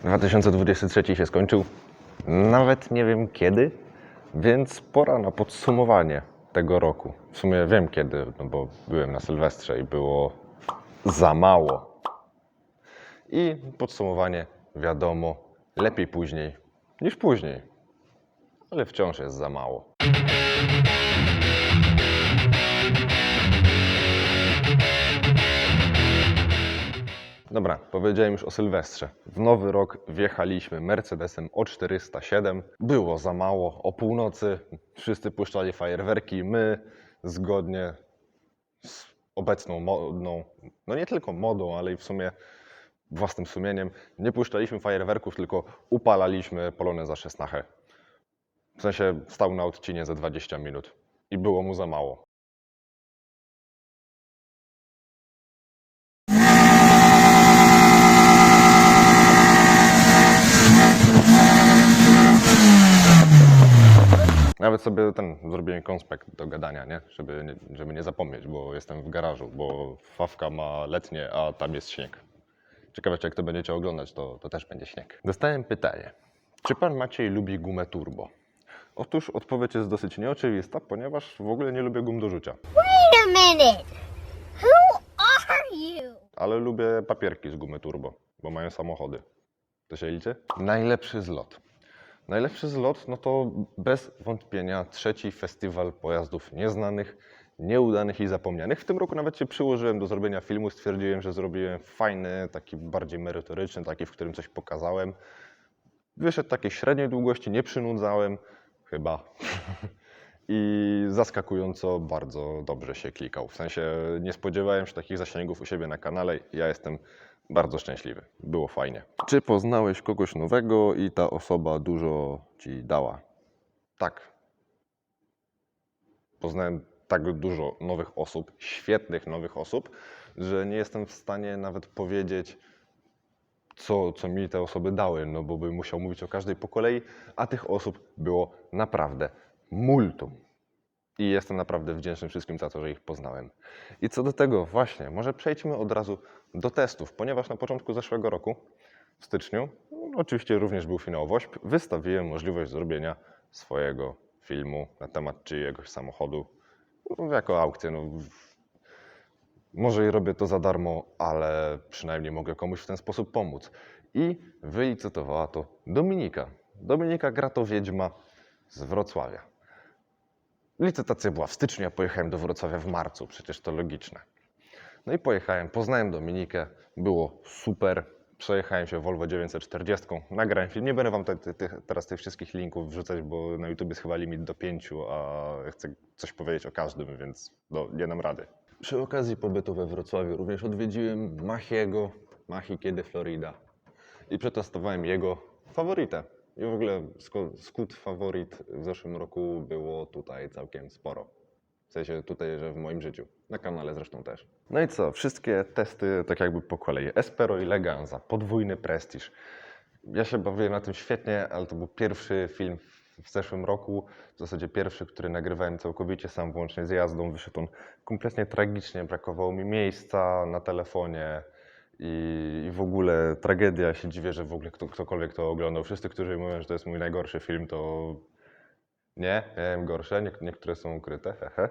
2023 się skończył. Nawet nie wiem kiedy, więc pora na podsumowanie tego roku. W sumie wiem kiedy, no bo byłem na Sylwestrze i było za mało. I podsumowanie, wiadomo, lepiej później niż później, ale wciąż jest za mało. Dobra, powiedziałem już o Sylwestrze. W nowy rok wjechaliśmy Mercedesem O407. Było za mało. O północy wszyscy puszczali fajerwerki. My, zgodnie z obecną modą, no nie tylko modą, ale i w sumie własnym sumieniem, nie puszczaliśmy fajerwerków, tylko upalaliśmy poloneza Szesnachę. W sensie stał na odcinie za 20 minut i było mu za mało. Nawet sobie zrobiłem konspekt do gadania, nie? Żeby nie zapomnieć, bo jestem w garażu, bo Fawka ma letnie, a tam jest śnieg. Ciekawe, czy jak to będziecie oglądać, to też będzie śnieg. Dostałem pytanie, czy pan Maciej lubi gumę turbo? Otóż odpowiedź jest dosyć nieoczywista, ponieważ w ogóle nie lubię gum do rzucia. Wait a minute! Who are you? Ale lubię papierki z gumy turbo, bo mają samochody. To się liczy? Najlepszy zlot. Najlepszy zlot, no to bez wątpienia trzeci festiwal pojazdów nieznanych, nieudanych i zapomnianych. W tym roku nawet się przyłożyłem do zrobienia filmu, stwierdziłem, że zrobiłem fajny, taki bardziej merytoryczny, taki, w którym coś pokazałem. Wyszedł takiej średniej długości, nie przynudzałem, chyba. I zaskakująco bardzo dobrze się klikał. W sensie nie spodziewałem się takich zasięgów u siebie na kanale. Ja jestem bardzo szczęśliwy. Było fajnie. Czy poznałeś kogoś nowego i ta osoba dużo ci dała? Tak. Poznałem tak dużo nowych osób, świetnych nowych osób, że nie jestem w stanie nawet powiedzieć, co mi te osoby dały, no bo bym musiał mówić o każdej po kolei, a tych osób było naprawdę multum. I jestem naprawdę wdzięczny wszystkim za to, że ich poznałem. I co do tego właśnie, może przejdźmy od razu do testów, ponieważ na początku zeszłego roku, w styczniu, oczywiście również był finał WOŚP, wystawiłem możliwość zrobienia swojego filmu na temat czyjegoś samochodu jako aukcję. No, może i robię to za darmo, ale przynajmniej mogę komuś w ten sposób pomóc. I wylicytowała to Dominika. Dominika Grato-Wiedźma z Wrocławia. Licytacja była w styczniu, ja pojechałem do Wrocławia w marcu, przecież to logiczne. No i pojechałem, poznałem Dominikę, było super. Przejechałem się Volvo 940, nagrałem film. Nie będę wam teraz tych wszystkich linków wrzucać, bo na YouTube jest chyba limit do 5, a chcę coś powiedzieć o każdym, więc nie dam rady. Przy okazji pobytu we Wrocławiu również odwiedziłem Machiego, Machi Kiedy Florida i przetestowałem jego faworytę. I w ogóle skut faworyt w zeszłym roku było tutaj całkiem sporo. W sensie tutaj, że w moim życiu. Na kanale zresztą też. No i co? Wszystkie testy tak jakby po kolei. Espero i Leganza, podwójny prestiż. Ja się bawiłem na tym świetnie, ale to był pierwszy film w zeszłym roku. W zasadzie pierwszy, który nagrywałem całkowicie sam, włącznie z jazdą. Wyszedł on kompletnie tragicznie. Brakowało mi miejsca na telefonie. I w ogóle tragedia, ja się dziwię, że w ogóle ktokolwiek to oglądał. Wszyscy, którzy mówią, że to jest mój najgorszy film, to nie, miałem gorsze, niektóre są ukryte, hehe.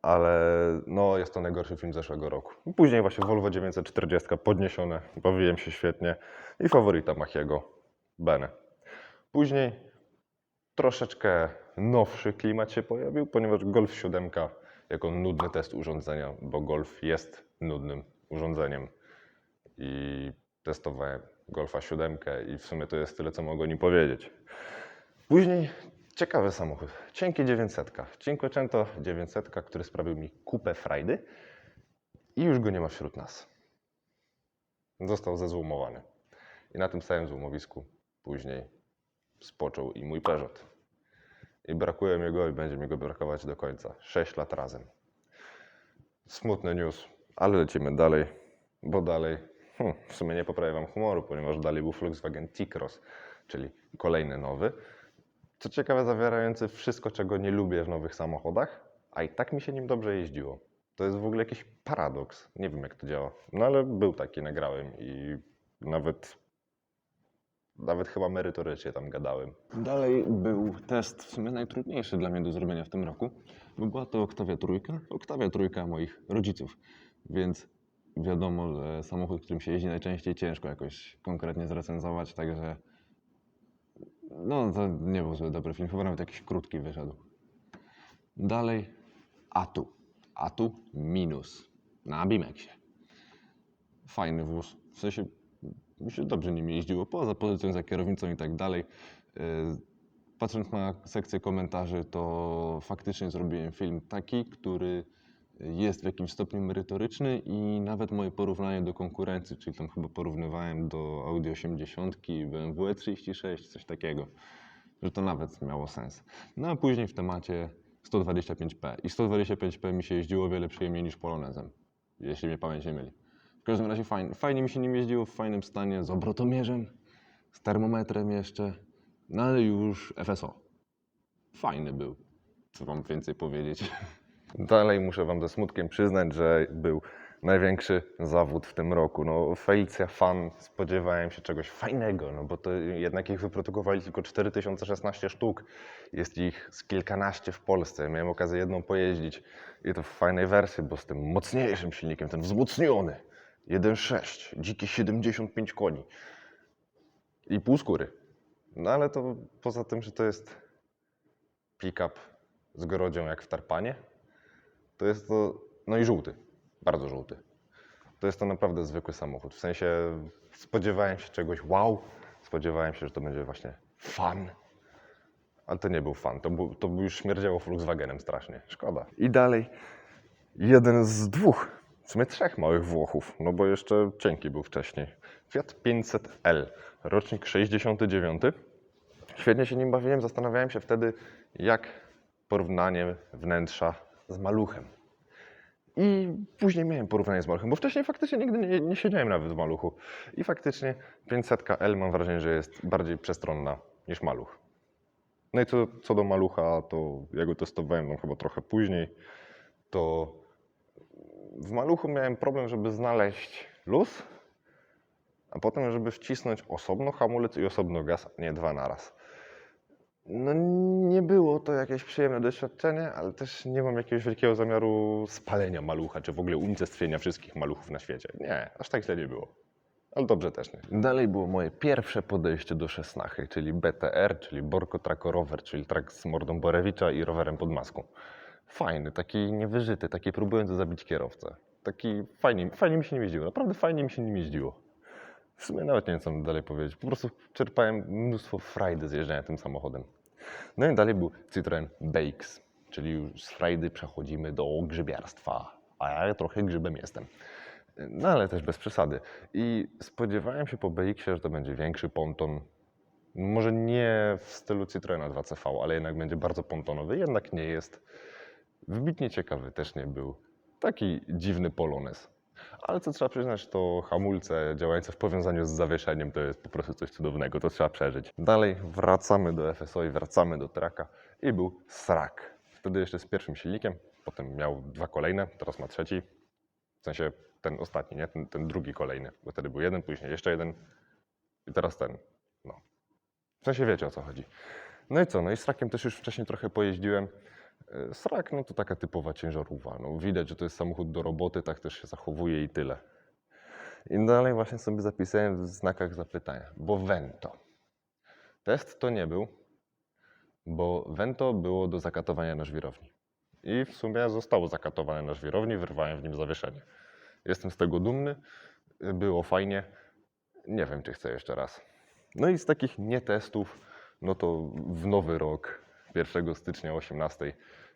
Ale no, jest to najgorszy film zeszłego roku. Później właśnie Volvo 940 podniesione, bawiłem się świetnie i faworyta Machiego, Bene. Później troszeczkę nowszy klimat się pojawił, ponieważ Golf 7 jako nudny test urządzenia, bo Golf jest nudnym urządzeniem. I testowałem Golfa 7 i w sumie to jest tyle, co mogę o nim powiedzieć. Później ciekawy samochód, cienki 900, Cinquecento 900, który sprawił mi kupę frajdy i już go nie ma wśród nas. Został zezłomowany. I na tym samym złomowisku później spoczął i mój Peugeot. I brakuje mi go i będzie mi go brakować do końca. 6 lat razem. Smutny news, ale lecimy dalej, bo dalej w sumie nie poprawia wam humoru, ponieważ dalej był Volkswagen T-Cross, czyli kolejny nowy. Co ciekawe, zawierający wszystko, czego nie lubię w nowych samochodach, a i tak mi się nim dobrze jeździło. To jest w ogóle jakiś paradoks. Nie wiem, jak to działa. No ale był taki, nagrałem i nawet nawet chyba merytorycznie tam gadałem. Dalej był test w sumie najtrudniejszy dla mnie do zrobienia w tym roku, bo była to Octavia trójka moich rodziców, więc wiadomo, że samochód, którym się jeździ najczęściej, ciężko jakoś konkretnie zrecenzować, także no to nie był zbyt dobry film, chyba nawet jakiś krótki wyszedł. Dalej Atu minus na Bimexie. Fajny wóz, w sensie mi się dobrze nim jeździło, poza pozycją za kierownicą i tak dalej. Patrząc na sekcję komentarzy, to faktycznie zrobiłem film taki, który jest w jakimś stopniu merytoryczny i nawet moje porównanie do konkurencji, czyli tam chyba porównywałem do Audi 80, BMW E36, coś takiego, że to nawet miało sens. No a później w temacie 125p i 125p mi się jeździło o wiele przyjemniej niż Polonezem, jeśli mnie pamięć nie myli. W każdym razie fajnie mi się nim jeździło, w fajnym stanie, z obrotomierzem, z termometrem jeszcze, no ale już FSO. Fajny był, co wam więcej powiedzieć. Dalej muszę wam ze smutkiem przyznać, że był największy zawód w tym roku. No, Felicia Fan, spodziewałem się czegoś fajnego, no bo to jednak ich wyprodukowali tylko 4016 sztuk. Jest ich z kilkanaście w Polsce. Miałem okazję jedną pojeździć i to w fajnej wersji, bo z tym mocniejszym silnikiem, ten wzmocniony. 1.6, dzikie 75 koni i pół skóry. No ale to poza tym, że to jest pick-up z grodzią jak w Tarpanie, to jest to, no i żółty, bardzo żółty. To jest to naprawdę zwykły samochód. W sensie spodziewałem się czegoś wow, spodziewałem się, że to będzie właśnie fan, ale to nie był fan, to już śmierdziało Volkswagenem strasznie, szkoda. I dalej jeden z dwóch, w sumie trzech małych Włochów, no bo jeszcze cienki był wcześniej. Fiat 500L, rocznik 69. Świetnie się nim bawiłem, zastanawiałem się wtedy, jak porównanie wnętrza z maluchem. I później miałem porównanie z maluchem, bo wcześniej faktycznie nigdy nie siedziałem nawet w maluchu. I faktycznie 500L mam wrażenie, że jest bardziej przestronna niż maluch. No i co do malucha, to ja go testowałem no, chyba trochę później, to w maluchu miałem problem, żeby znaleźć luz, a potem, żeby wcisnąć osobno hamulec i osobno gaz, a nie dwa naraz. No nie było to jakieś przyjemne doświadczenie, ale też nie mam jakiegoś wielkiego zamiaru spalenia malucha, czy w ogóle unicestwienia wszystkich maluchów na świecie. Nie, aż tak źle nie było. Ale dobrze też nie. Dalej było moje pierwsze podejście do szesnachy, czyli BTR, czyli Borco Traco Rower, czyli trak z mordą Borewicza i rowerem pod maską. Fajny, taki niewyżyty, taki próbujący zabić kierowcę. Taki fajnie mi się nim jeździło, naprawdę fajnie mi się nim jeździło. W sumie nawet nie wiem, co mam dalej powiedzieć. Po prostu czerpałem mnóstwo frajdy z jeżdżenia tym samochodem. No i dalej był Citroen BX, czyli już z frajdy przechodzimy do grzybiarstwa, a ja trochę grzybem jestem. No ale też bez przesady. I spodziewałem się po BX-ie, że to będzie większy ponton. Może nie w stylu Citroena 2CV, ale jednak będzie bardzo pontonowy. Jednak nie jest. Wybitnie ciekawy też nie był. Taki dziwny Polonez. Ale co trzeba przyznać, to hamulce działające w powiązaniu z zawieszeniem to jest po prostu coś cudownego, to trzeba przeżyć. Dalej wracamy do FSO i wracamy do traka i był SRAK. Wtedy jeszcze z pierwszym silnikiem, potem miał dwa kolejne, teraz ma trzeci. W sensie ten ostatni, nie? Ten drugi kolejny, bo wtedy był jeden, później jeszcze jeden i teraz ten. No. W sensie wiecie o co chodzi. No i co, no i SRAKiem też już wcześniej trochę pojeździłem. SRAK, no to taka typowa ciężarówka. No, widać, że to jest samochód do roboty, tak też się zachowuje i tyle. I dalej właśnie sobie zapisałem w znakach zapytania, bo Vento. Test to nie był, bo Vento było do zakatowania na żwirowni. I w sumie zostało zakatowane na żwirowni, wyrwałem w nim zawieszenie. Jestem z tego dumny, było fajnie, nie wiem czy chcę jeszcze raz. No i z takich nietestów, no to w nowy rok, 1 stycznia o 18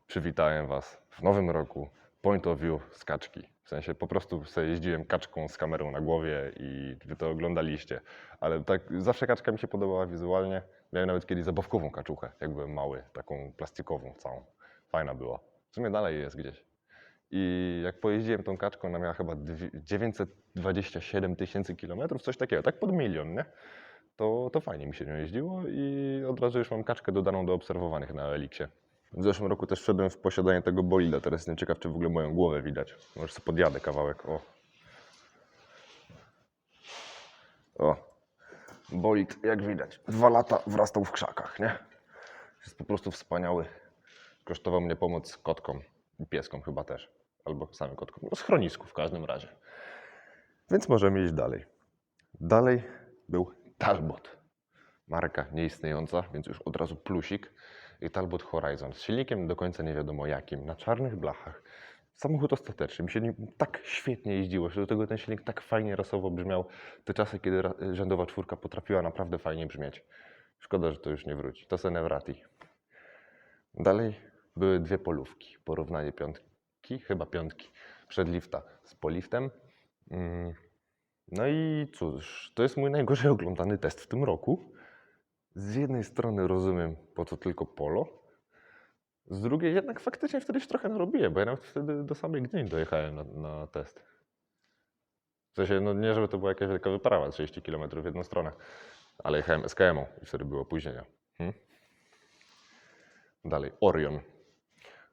przywitałem Was w nowym roku, point of view z kaczki. W sensie po prostu sobie jeździłem kaczką z kamerą na głowie i Wy to oglądaliście. Ale tak zawsze kaczka mi się podobała wizualnie. Miałem nawet kiedyś zabawkową kaczuchę, jak byłem mały, taką plastikową całą. Fajna była. W sumie dalej jest gdzieś. I jak pojeździłem tą kaczką, ona miała chyba 927 000 kilometrów, coś takiego, tak pod 1 000 000, nie? To fajnie mi się nią jeździło i od razu już mam kaczkę dodaną do obserwowanych na Elixie. W zeszłym roku też wszedłem w posiadanie tego bolida, teraz jestem ciekaw, czy w ogóle moją głowę widać. Może sobie podjadę kawałek, o. Bolid, jak widać, 2 lata wrastał w krzakach, nie? Jest po prostu wspaniały. Kosztował mnie pomoc kotkom i pieskom chyba też. Albo samym kotkom. No schronisku w każdym razie. Więc możemy iść dalej. Dalej był Talbot. Marka nieistniejąca, więc już od razu plusik. I Talbot Horizon z silnikiem do końca nie wiadomo jakim, na czarnych blachach. Samochód ostateczny. Mi się nim tak świetnie jeździło, że do tego ten silnik tak fajnie rasowo brzmiał. Te czasy, kiedy rzędowa 4 potrafiła naprawdę fajnie brzmieć. Szkoda, że to już nie wróci. To se Nevrati. Dalej były 2 polówki. Porównanie piątki, chyba piątki, przedlifta z poliftem. No i cóż, to jest mój najgorzej oglądany test w tym roku. Z jednej strony rozumiem, po co tylko polo. Z drugiej jednak faktycznie wtedy się trochę narobiłem, bo ja nawet wtedy do samej Gdyni dojechałem na test. W sensie, no nie żeby to była jakaś wielka wyprawa, 30 km w jedną stronę, ale jechałem SKM-ą i wtedy były opóźnienia. Dalej, Orion.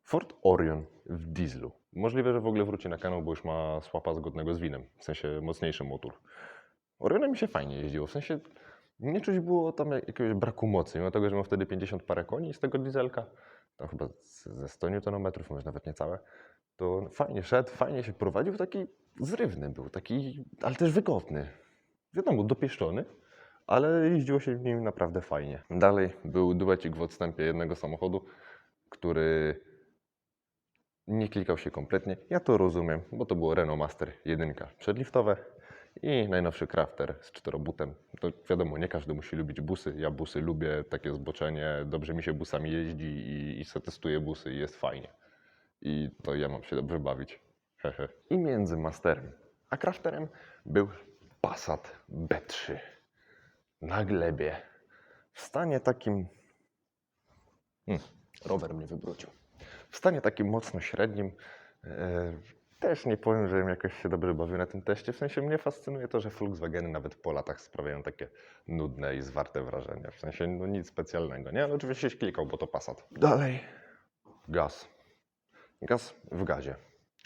Ford Orion w dieslu. Możliwe, że w ogóle wróci na kanał, bo już ma słapa zgodnego z winem, w sensie mocniejszy motor. Orionem mi się fajnie jeździło, w sensie nie czuć było tam jakiegoś braku mocy, mimo tego, że mam wtedy 50 parę koni z tego dieselka, tam chyba ze 100 Nm, może nawet niecałe, to fajnie szedł, fajnie się prowadził, taki zrywny był, taki, ale też wygodny. Wiadomo, dopieszczony, ale jeździło się w nim naprawdę fajnie. Dalej był duecik w odstępie jednego samochodu, który nie klikał się kompletnie. Ja to rozumiem, bo to było Renault Master 1 przedliftowe i najnowszy Crafter z 4-butem. To wiadomo, nie każdy musi lubić busy. Ja busy lubię, takie zboczenie. Dobrze mi się busami jeździ i se testuję busy i jest fajnie. I to ja mam się dobrze bawić. Hehe. I między Masterem a Crafterem był Passat B3 na glebie. W stanie takim... rower mnie wywrócił. W stanie takim mocno średnim. Też nie powiem, że jakoś się dobrze bawił na tym teście. W sensie mnie fascynuje to, że Volkswageny nawet po latach sprawiają takie nudne i zwarte wrażenia. W sensie no nic specjalnego, nie? Ale oczywiście się klikał, bo to Passat. Dalej. Gaz. Gaz w gazie,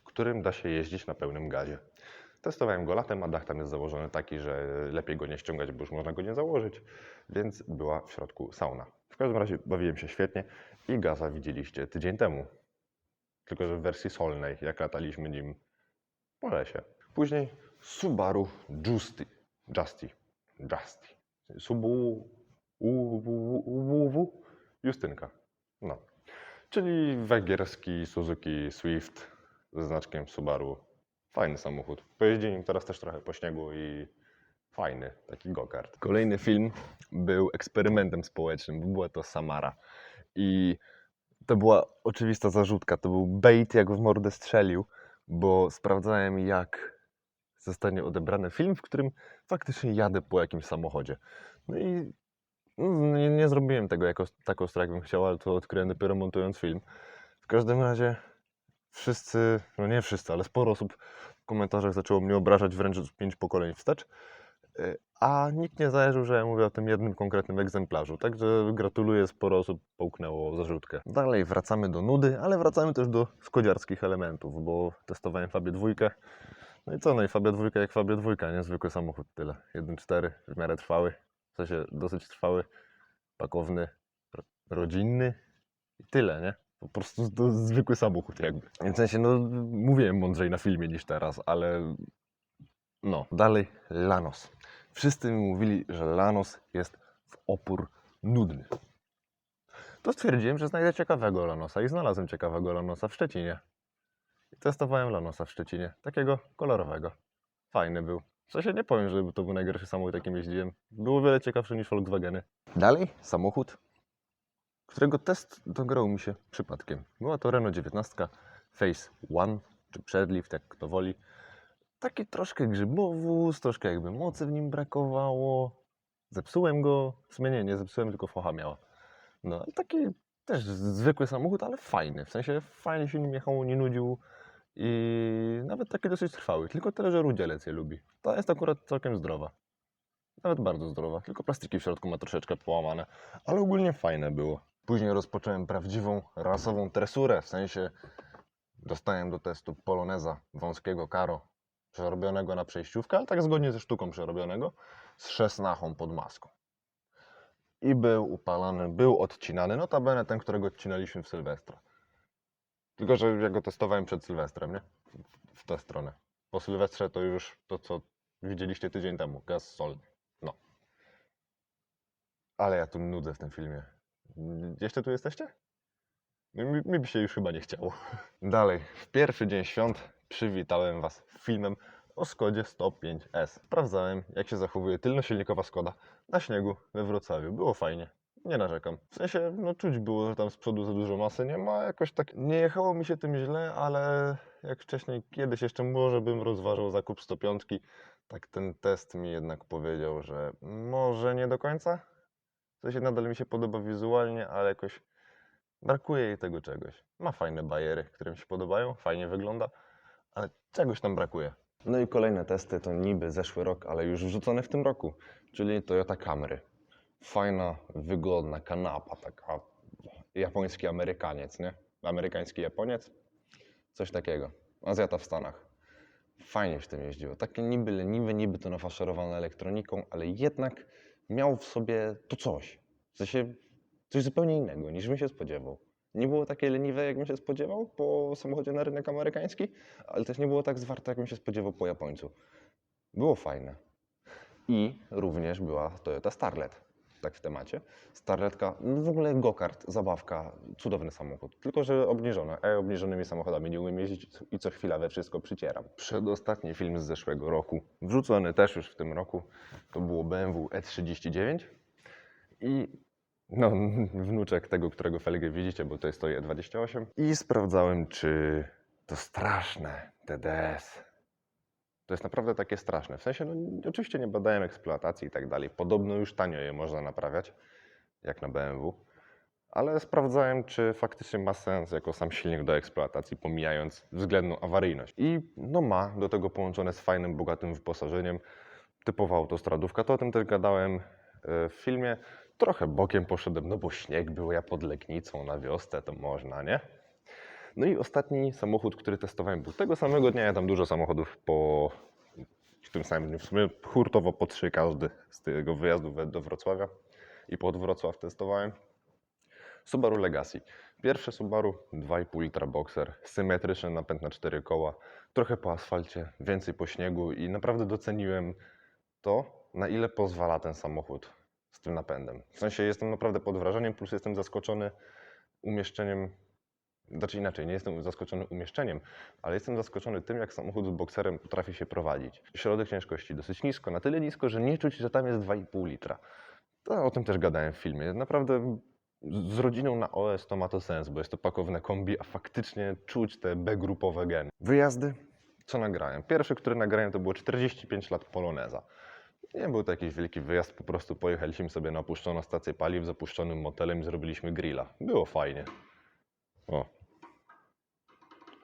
którym da się jeździć na pełnym gazie. Testowałem go latem, a dach tam jest założony taki, że lepiej go nie ściągać, bo już można go nie założyć, więc była w środku sauna. W każdym razie bawiłem się świetnie i Gaza widzieliście tydzień temu. Tylko że w wersji solnej, jak lataliśmy nim po lesie. Później Subaru Justy. Justynka. No. Czyli węgierski Suzuki Swift ze znaczkiem Subaru. Fajny samochód. Pojeździ nim teraz też trochę po śniegu i fajny, taki go-kart. Kolejny film był eksperymentem społecznym, bo była to Samara. I to była oczywista zarzutka, to był bait, jak w mordę strzelił, bo sprawdzałem, jak zostanie odebrany film, w którym faktycznie jadę po jakimś samochodzie. No i nie zrobiłem tego jako tak ostro, jak bym chciał, ale to odkryłem dopiero montując film. W każdym razie wszyscy, no nie wszyscy, ale sporo osób w komentarzach zaczęło mnie obrażać wręcz 5 pokoleń wstecz, a nikt nie zajarzył, że ja mówię o tym jednym konkretnym egzemplarzu. Także gratuluję, sporo osób połknęło zarzutkę. Dalej wracamy do nudy, ale wracamy też do skodziarskich elementów, bo testowałem Fabię 2. No i co, no i Fabia 2 jak Fabia 2, niezwykły samochód, tyle. 1.4, w miarę trwały, w sensie dosyć trwały, pakowny, rodzinny i tyle, nie? Po prostu to zwykły samochód jakby. W sensie, no mówiłem mądrzej na filmie niż teraz, ale no. Dalej Lanos. Wszyscy mi mówili, że Lanos jest w opór nudny. To stwierdziłem, że znajdę ciekawego Lanosa i znalazłem ciekawego Lanosa w Szczecinie. I testowałem Lanosa w Szczecinie, takiego kolorowego. Fajny był. W sensie nie powiem, że to był najgorszy samochód, jakim jeździłem. Było wiele ciekawszy niż Volkswageny. Dalej samochód, którego test dograł mi się przypadkiem. Była to Renault 19 Phase One, czy przedlift, jak kto woli. Taki troszkę grzybowóz, troszkę jakby mocy w nim brakowało. Zepsułem go, w sumie nie zepsułem, tylko focha miała. No taki też zwykły samochód, ale fajny. W sensie fajnie się nim jechało, nie nudził i nawet taki dosyć trwały. Tylko tyle, że rudzielec je lubi. Ta jest akurat całkiem zdrowa. Nawet bardzo zdrowa, tylko plastiki w środku ma troszeczkę połamane, ale ogólnie fajne było. Później rozpocząłem prawdziwą rasową tresurę, w sensie dostałem do testu Poloneza wąskiego Karo przerobionego na przejściówkę, ale tak zgodnie ze sztuką przerobionego, z szesnachą pod maską. I był upalany, był odcinany, notabene ten, którego odcinaliśmy w Sylwestra. Tylko, że ja go testowałem przed Sylwestrem, nie? W tę stronę. Po Sylwestrze to już to, co widzieliście tydzień temu, gaz solny. No. Ale ja tu nudzę w tym filmie. Jeszcze tu jesteście? Mi by się już chyba nie chciało. Dalej, w pierwszy dzień świąt przywitałem Was filmem o Skodzie 105S. Sprawdzałem, jak się zachowuje tylnosilnikowa Skoda na śniegu we Wrocławiu. Było fajnie. Nie narzekam. W sensie, no czuć było, że tam z przodu za dużo masy nie ma. Jakoś tak nie jechało mi się tym źle, ale jak wcześniej, kiedyś jeszcze może bym rozważał zakup 105, tak ten test mi jednak powiedział, że może nie do końca. W sensie nadal mi się podoba wizualnie, ale jakoś brakuje jej tego czegoś. Ma fajne bajery, które mi się podobają, fajnie wygląda, ale czegoś tam brakuje. No i kolejne testy to niby zeszły rok, ale już wrzucone w tym roku, czyli Toyota Camry. Fajna, wygodna kanapa, taka japoński Amerykaniec, nie? Amerykański Japoniec, coś takiego. Azjata w Stanach. Fajnie się tym jeździło. Takie niby leniwe, niby to nafaszerowane elektroniką, ale jednak miał w sobie to coś. W sensie coś zupełnie innego, niż bym się spodziewał. Nie było takie leniwe, jak bym się spodziewał po samochodzie na rynek amerykański, ale też nie było tak zwarte, jak bym się spodziewał po Japońcu. Było fajne. I również była Toyota Starlet, tak w temacie. Starletka, no w ogóle go-kart, zabawka, cudowny samochód. Tylko, że obniżona. Obniżonymi samochodami nie umiem jeździć i co chwila we wszystko przycieram. Przedostatni film z zeszłego roku, wrzucony też już w tym roku, to było BMW E39. I no, wnuczek tego, którego felgę widzicie, bo to jest to E28. I sprawdzałem, czy to straszne TDS. To jest naprawdę takie straszne. W sensie, no oczywiście nie badałem eksploatacji i tak dalej. Podobno już tanio je można naprawiać, jak na BMW. Ale sprawdzałem, czy faktycznie ma sens jako sam silnik do eksploatacji, pomijając względną awaryjność. I no ma, do tego połączone z fajnym, bogatym wyposażeniem. Typowa autostradówka, to o tym też gadałem w filmie. Trochę bokiem poszedłem, no bo śnieg był, ja pod Legnicą na wiosce, to można, nie? No i ostatni samochód, który testowałem, był tego samego dnia. Ja tam dużo samochodów w tym samym dniu, w sumie hurtowo po 3 każdy z tego wyjazdu do Wrocławia i pod Wrocław testowałem. Subaru Legacy. Pierwsze Subaru, 2,5 litra boxer, symetryczny napęd na 4 koła, trochę po asfalcie, więcej po śniegu i naprawdę doceniłem to, na ile pozwala ten samochód z tym napędem. W sensie jestem naprawdę pod wrażeniem, plus jestem zaskoczony umieszczeniem, znaczy inaczej, nie jestem zaskoczony umieszczeniem, ale jestem zaskoczony tym, jak samochód z bokserem potrafi się prowadzić. Środek ciężkości dosyć nisko, na tyle nisko, że nie czuć, że tam jest 2,5 litra. To o tym też gadałem w filmie. Naprawdę z rodziną na OS to ma to sens, bo jest to pakowne kombi, a faktycznie czuć te B-grupowe geny. Wyjazdy? Co nagrałem? Pierwszy, który nagrałem, to było 45 lat Poloneza. Nie był to jakiś wielki wyjazd, po prostu pojechaliśmy sobie na opuszczoną stację paliw z opuszczonym motelem i zrobiliśmy grilla. Było fajnie. O,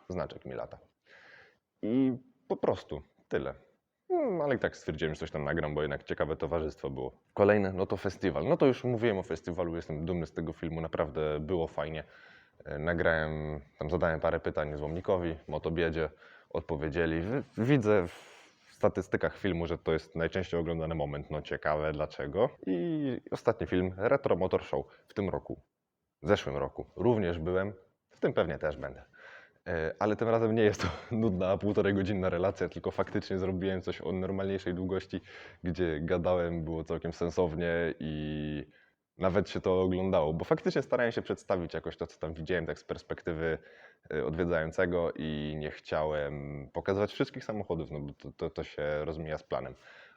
znaczek mi lata. I po prostu tyle. Ale i tak stwierdziłem, że coś tam nagram, bo jednak ciekawe towarzystwo było. Kolejne, no to festiwal. No to już mówiłem o festiwalu, jestem dumny z tego filmu, naprawdę było fajnie. Nagrałem, tam zadałem parę pytań Złomnikowi, Motobiedzie, odpowiedzieli. Widzę w statystykach filmu, że to jest najczęściej oglądany moment. No ciekawe dlaczego. I ostatni film, Retro Motor Show w tym roku, w zeszłym roku również byłem, w tym pewnie też będę. Ale tym razem nie jest to nudna, 1,5-godzinna relacja, tylko faktycznie zrobiłem coś o normalniejszej długości, gdzie gadałem, było całkiem sensownie i nawet się to oglądało, bo faktycznie starałem się przedstawić jakoś to, co tam widziałem, tak z perspektywy odwiedzającego i nie chciałem pokazywać wszystkich samochodów, no bo to się rozmija z planem.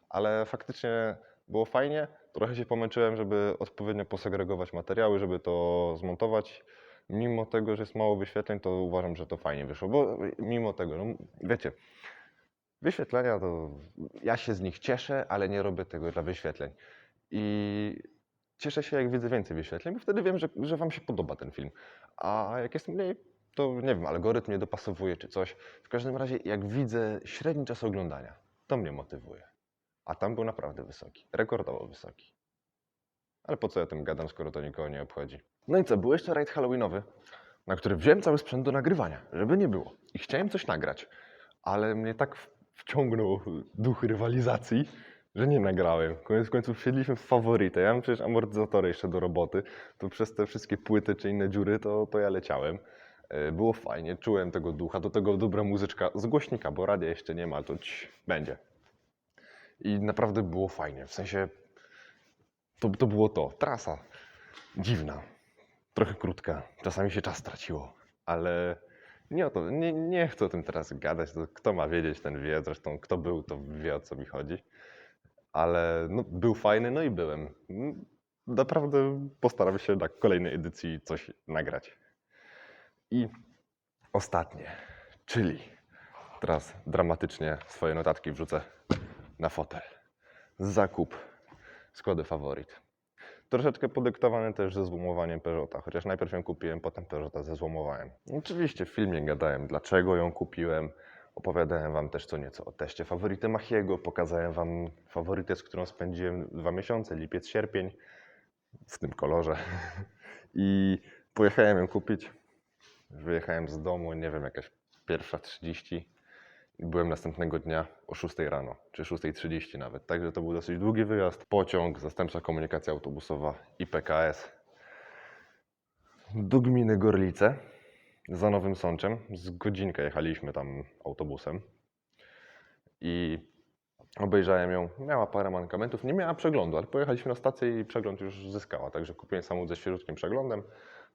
Ale faktycznie było fajnie, trochę się pomęczyłem, żeby odpowiednio posegregować materiały, żeby to zmontować. Mimo tego, że jest mało wyświetleń, to uważam, że to fajnie wyszło, bo mimo tego, no wiecie, wyświetlenia to ja się z nich cieszę, ale nie robię tego dla wyświetleń. I cieszę się, jak widzę więcej wyświetleń, bo wtedy wiem, że Wam się podoba ten film. A jak jest mniej, to nie wiem, algorytm mnie dopasowuje czy coś. W każdym razie, jak widzę średni czas oglądania, to mnie motywuje. A tam był naprawdę wysoki, rekordowo wysoki. Ale po co ja tym gadam, skoro to nikogo nie obchodzi? No i co, był jeszcze rajd halloweenowy, na który wziąłem cały sprzęt do nagrywania, żeby nie było. I chciałem coś nagrać, ale mnie tak wciągnął duch rywalizacji, że nie nagrałem. Koniec końców wsiedliśmy w faworytę. Ja mam przecież amortyzatory jeszcze do roboty. To przez te wszystkie płyty czy inne dziury to ja leciałem. Było fajnie, czułem tego ducha, do tego dobra muzyczka z głośnika, bo radia jeszcze nie ma, to będzie. I naprawdę było fajnie, w sensie to było to. Trasa dziwna, trochę krótka, czasami się czas traciło, ale nie o to, nie chcę o tym teraz gadać, to kto ma wiedzieć, ten wie, zresztą kto był, to wie, o co mi chodzi. Ale no, był fajny, no i byłem. Naprawdę postaram się na kolejnej edycji coś nagrać. I ostatnie, czyli teraz dramatycznie swoje notatki wrzucę na fotel. Zakup Skody Favorit. Troszeczkę podyktowany też ze złomowaniem Peugeota, chociaż najpierw ją kupiłem, potem Peugeota ze złomowaniem. Oczywiście w filmie gadałem, dlaczego ją kupiłem. Opowiadałem Wam też co nieco o teście Favority Machiego, pokazałem Wam faworytę, z którą spędziłem 2 miesiące, lipiec, sierpień, w tym kolorze. I pojechałem ją kupić. Wyjechałem z domu, nie wiem, jakaś 1:30 i byłem następnego dnia o 6 rano, czy 6:30 nawet. Także to był dosyć długi wyjazd. Pociąg, zastępcza komunikacja autobusowa i PKS do gminy Gorlice za Nowym Sączem. Z godzinkę jechaliśmy tam autobusem i obejrzałem ją. Miała parę mankamentów, nie miała przeglądu, ale pojechaliśmy na stację i przegląd już zyskała. Także kupiłem samochód ze świeżutkim przeglądem.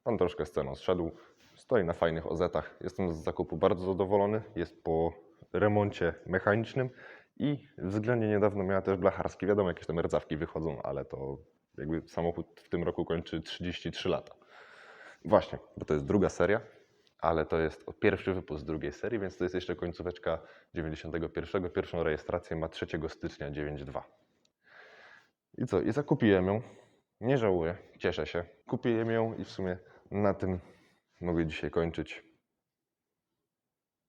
Pan troszkę z ceną zszedł. Stoi na fajnych OZ-ach. Jestem z zakupu bardzo zadowolony. Jest po remoncie mechanicznym i względnie niedawno miała też blacharski. Wiadomo, jakieś tam rdzawki wychodzą, ale to jakby samochód w tym roku kończy 33 lata. Właśnie, bo to jest druga seria, ale to jest pierwszy wypust drugiej serii, więc to jest jeszcze końcóweczka 91. Pierwszą rejestrację ma 3 stycznia 92. I co? I zakupiłem ją. Nie żałuję, cieszę się. Kupiłem ją i w sumie na tym mogę dzisiaj kończyć.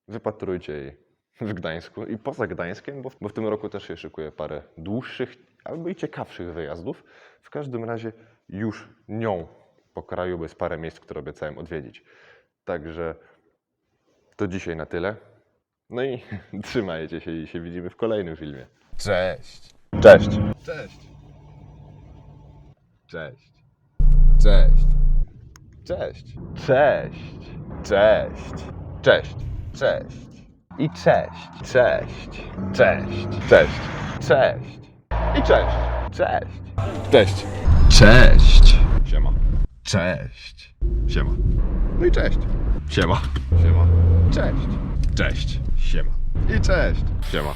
Wypatrujcie jej w Gdańsku i poza Gdańskiem, bo w tym roku też się szykuje parę dłuższych albo i ciekawszych wyjazdów. W każdym razie już nią po kraju, bo jest parę miejsc, które obiecałem odwiedzić. Także to dzisiaj na tyle. No i trzymajcie się i się widzimy w kolejnym filmie. Cześć. Cześć! Cześć. Cześć. Cześć. Cześć. Cześć! Cześć. Cześć! Cześć. I cześć! Cześć. Cześć! Cześć. Cześć! I cześć! Cześć. Cześć! Cześć. Siema! Cześć. Siema! No i cześć! Siema! Siema. Cześć. Cześć! Siema! I cześć. Siema!